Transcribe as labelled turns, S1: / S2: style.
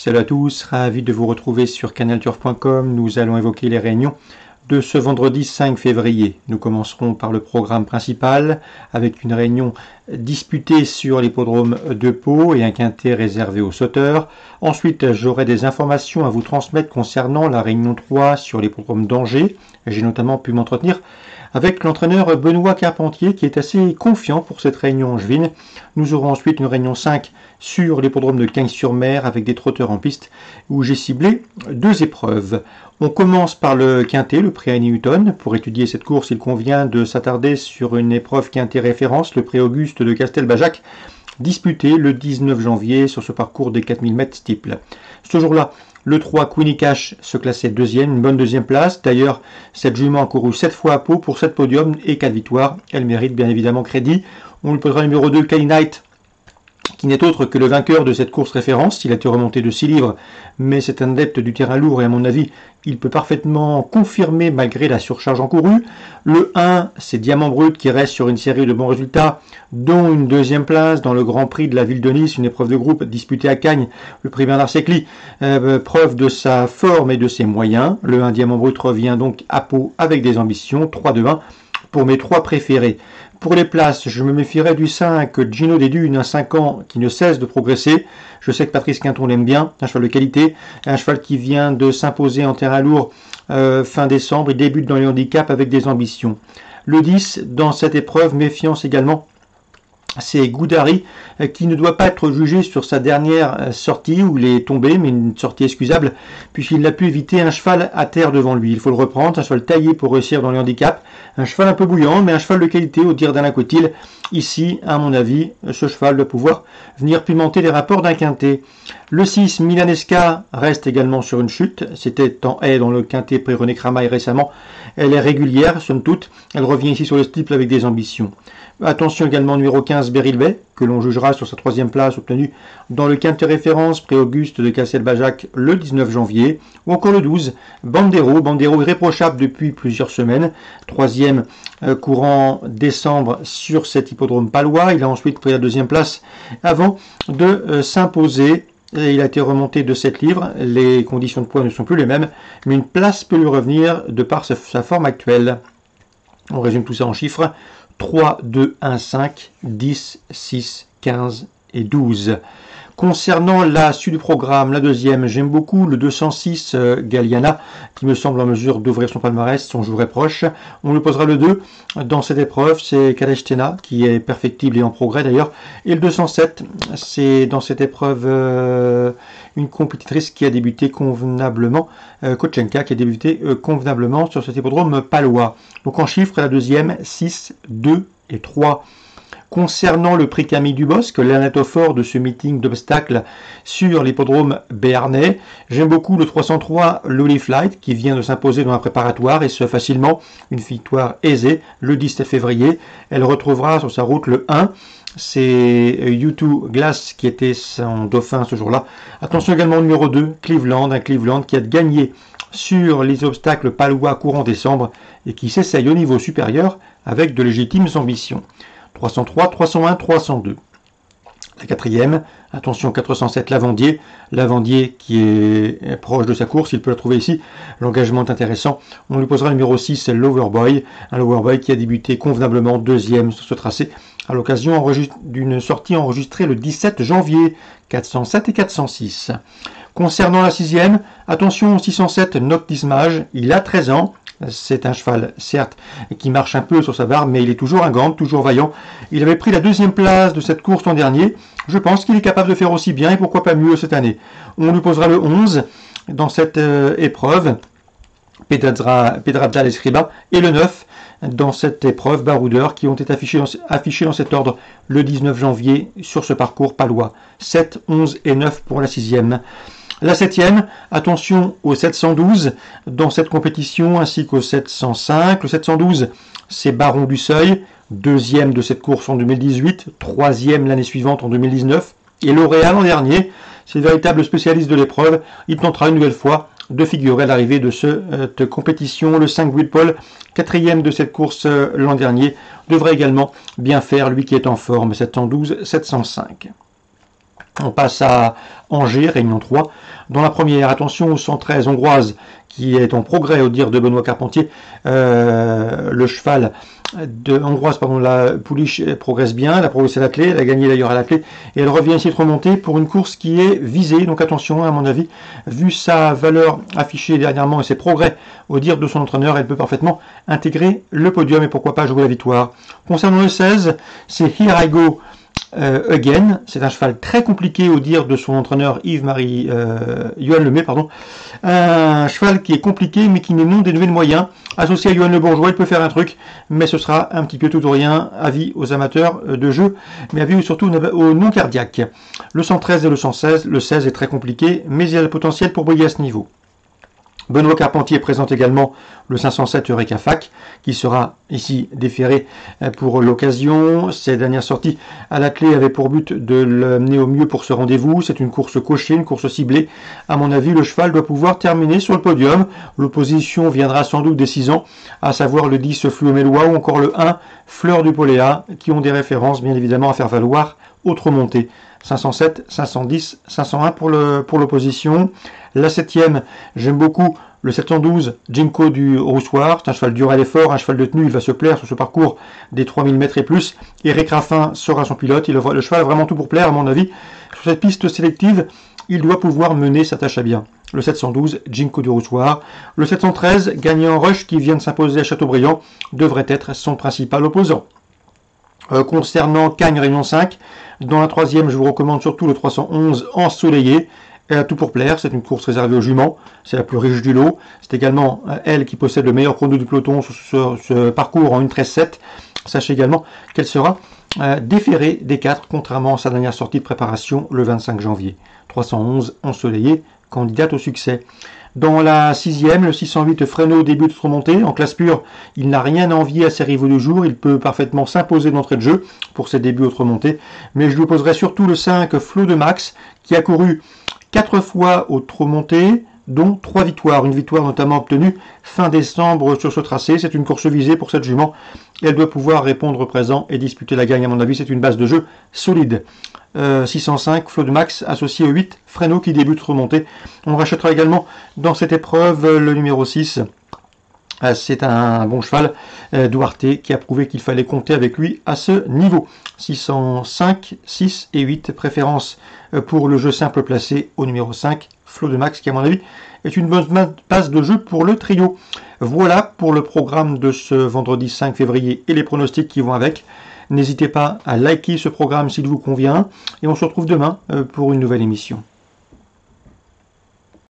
S1: Salut à tous, ravi de vous retrouver sur canalturf.com. Nous allons évoquer les réunions de ce vendredi 5 février. Nous commencerons par le programme principal avec une réunion disputée sur l'hippodrome de Pau et un quintet réservé aux sauteurs. Ensuite, j'aurai des informations à vous transmettre concernant la réunion 3 sur l'hippodrome d'Angers. J'ai notamment pu m'entretenir avec l'entraîneur Benoît Carpentier qui est assez confiant pour cette réunion angevine. Nous aurons ensuite une réunion 5 sur l'hippodrome de Cagnes-sur-Mer avec des trotteurs en piste où j'ai ciblé 2 épreuves. On commence par le quintet, le prix Annie Hutton. Pour étudier cette course, il convient de s'attarder sur une épreuve quintet référence, le prix Auguste de Castelbajac, disputé le 19 janvier sur ce parcours des 4000 mètres steeple. Ce jour-là, le 3 Queenie Cash se classait deuxième, une bonne deuxième place. D'ailleurs, cette jument a couru 7 fois à Pau pour 7 podiums et 4 victoires. Elle mérite bien évidemment crédit. On lui posera le numéro 2, Kay Knight, qui n'est autre que le vainqueur de cette course référence. Il a été remonté de 6 livres, mais c'est un adepte du terrain lourd et à mon avis, il peut parfaitement confirmer malgré la surcharge encourue. Le 1, c'est Diamant Brut qui reste sur une série de bons résultats, dont une deuxième place dans le Grand Prix de la ville de Nice, une épreuve de groupe disputée à Cagnes, le prix Bernard Secli, preuve de sa forme et de ses moyens. Le 1 Diamant Brut revient donc à Pau avec des ambitions, 3-2-1 pour mes 3 préférés. Pour les places, je me méfierais du 5 Gino des Dunes, un 5 ans qui ne cesse de progresser. Je sais que Patrice Quinton l'aime bien, un cheval de qualité, un cheval qui vient de s'imposer en terrain lourd fin décembre. Il débute dans les handicaps avec des ambitions. Le 10, dans cette épreuve, méfiance également, c'est Goudari qui ne doit pas être jugé sur sa dernière sortie où il est tombé, mais une sortie excusable puisqu'il n'a pu éviter un cheval à terre devant lui. Il faut le reprendre, un cheval taillé pour réussir dans les handicaps, un cheval un peu bouillant, mais un cheval de qualité au dire d'Alain Cotil. Ici, à mon avis, ce cheval doit pouvoir venir pimenter les rapports d'un quintet. Le 6, Milanesca, reste également sur une chute. C'était en haie dans le quintet près René Cramail récemment. Elle est régulière, somme toute. Elle revient ici sur le steeple avec des ambitions. Attention également numéro 15, Beryl Bay, que l'on jugera sur sa 3e place obtenue dans le quintet référence prix Auguste de Castelbajac le 19 janvier. Ou encore le 12, Bandero. Bandero irréprochable depuis plusieurs semaines. 3e courant décembre sur cet hippodrome palois. Il a ensuite pris la 2e place avant de s'imposer. Il a été remonté de 7 livres. Les conditions de poids ne sont plus les mêmes, mais une place peut lui revenir de par sa forme actuelle. On résume tout ça en chiffres. 3, 2, 1, 5, 10, 6, 15 et 12. Concernant la suite du programme, la 2e, j'aime beaucoup le 206 Galliana, qui me semble en mesure d'ouvrir son palmarès, son jour est proche. On lui posera le 2 dans cette épreuve, c'est Kadeshtena, qui est perfectible et en progrès d'ailleurs. Et le 207, c'est dans cette épreuve une compétitrice qui a débuté convenablement, Kochenka, qui a débuté convenablement sur cet hippodrome palois. Donc en chiffres, la 2e, 6, 2 et 3. Concernant le prix Camille Dubosc, l'anatophore de ce meeting d'obstacles sur l'hippodrome béarnais, j'aime beaucoup le 303 Lolly Flight qui vient de s'imposer dans un préparatoire et ce facilement, une victoire aisée le 17 février. Elle retrouvera sur sa route le 1, c'est U2 Glass qui était son dauphin ce jour-là. Attention également au numéro 2, Cleveland, un Cleveland qui a gagné sur les obstacles palois courant décembre et qui s'essaye au niveau supérieur avec de légitimes ambitions. 303, 301, 302. La 4e, attention 407 Lavandier. Lavandier qui est proche de sa course, il peut la trouver ici. L'engagement est intéressant. On lui posera le numéro 6, Loverboy. Un Loverboy qui a débuté convenablement 2e sur ce tracé à l'occasion d'une sortie enregistrée le 17 janvier. 407 et 406. Concernant la 6e, attention 607 Noctis Mage. Il a 13 ans. C'est un cheval, certes, qui marche un peu sur sa barre, mais il est toujours un gant, toujours vaillant. Il avait pris la 2e place de cette course l'an dernier. Je pense qu'il est capable de faire aussi bien et pourquoi pas mieux cette année. On lui posera le 11 dans cette épreuve, Pedraza Escriba, et le 9 dans cette épreuve, Baroudeur, qui ont été affichés dans cet ordre le 19 janvier sur ce parcours palois. 7, 11 et 9 pour la 6e. La 7e, attention au 712 dans cette compétition ainsi qu'au 705. Le 712, c'est Baron du Seuil, 2e de cette course en 2018, 3e l'année suivante en 2019. Et L'Oréal l'an dernier, c'est le véritable spécialiste de l'épreuve. Il tentera une nouvelle fois de figurer à l'arrivée de cette compétition. Le 5 Will Paul, 4e de cette course l'an dernier, devrait également bien faire, lui qui est en forme. 712, 705. On passe à Angers, Réunion 3. Dans la première, attention au 113 hongroise qui est en progrès au dire de Benoît Carpentier. Le cheval de hongroise, la pouliche progresse bien, elle a progressé à la clé, elle a gagné d'ailleurs à la clé et elle revient essayer de remonter pour une course qui est visée. Donc attention, à mon avis, vu sa valeur affichée dernièrement et ses progrès au dire de son entraîneur, elle peut parfaitement intégrer le podium et pourquoi pas jouer la victoire. Concernant le 16, c'est Here I Go Again, c'est un cheval très compliqué au dire de son entraîneur Yves-Marie Johan Lemay, pardon. Un cheval qui est compliqué mais qui n'est non dénué de moyens. Associé à Johan Le Bourgeois, il peut faire un truc, mais ce sera un petit peu tout ou rien. Avis aux amateurs de jeu, mais avis surtout aux non cardiaques. Le 113 et le 116, le 16 est très compliqué, mais il y a le potentiel pour briller à ce niveau. Benoît Carpentier présente également le 507 Eureka Fac qui sera ici déféré pour l'occasion. Ses dernières sorties à la clé avaient pour but de l'amener au mieux pour ce rendez-vous. C'est une course cochée, une course ciblée. À mon avis, le cheval doit pouvoir terminer sur le podium. L'opposition viendra sans doute des 6 ans, à savoir le 10 Fluomélois ou encore le 1 Fleur du Poléa, qui ont des références bien évidemment à faire valoir autre montée. 507, 510, 501 pour l'opposition. La 7e, j'aime beaucoup le 712 Jinko du Roussoir. C'est un cheval dur à l'effort, un cheval de tenue, il va se plaire sur ce parcours des 3000 mètres et plus. Eric Raffin sera son pilote, le cheval a vraiment tout pour plaire à mon avis. Sur cette piste sélective, il doit pouvoir mener sa tâche à bien. Le 712 Jinko du Roussoir. Le 713 Gagnant Rush qui vient de s'imposer à Châteaubriand devrait être son principal opposant. Concernant Cagnes Réunion 5, dans la 3e, je vous recommande surtout le 311 Ensoleillé. Elle a tout pour plaire, c'est une course réservée aux juments, c'est la plus riche du lot. C'est également elle qui possède le meilleur chrono du peloton sur ce parcours en 1:13:7. Sachez également qu'elle sera déférée des 4, contrairement à sa dernière sortie de préparation le 25 janvier. 311 Ensoleillé, candidate au succès. Dans la 6e, le 608 Fresno débute de remontée. En classe pure, il n'a rien à envier à ses rivaux du jour. Il peut parfaitement s'imposer d'entrée de jeu pour ses débuts autre montée. Mais je lui opposerai surtout le 5 Flo de Max, qui a couru 4 fois au trot monté, dont 3 victoires. Une victoire notamment obtenue fin décembre sur ce tracé. C'est une course visée pour cette jument. Elle doit pouvoir répondre présent et disputer la gagne. À mon avis, c'est une base de jeu solide. 605 Flo de Max associé au 8 Fresno qui débute remontée. On rachètera également dans cette épreuve le numéro 6. C'est un bon cheval, Duarte, qui a prouvé qu'il fallait compter avec lui à ce niveau. 605, 6 et 8, préférence pour le jeu simple placé au numéro 5, Flo de Max, qui à mon avis est une bonne base de jeu pour le trio. Voilà pour le programme de ce vendredi 5 février et les pronostics qui vont avec. N'hésitez pas à liker ce programme s'il vous convient et on se retrouve demain pour une nouvelle émission.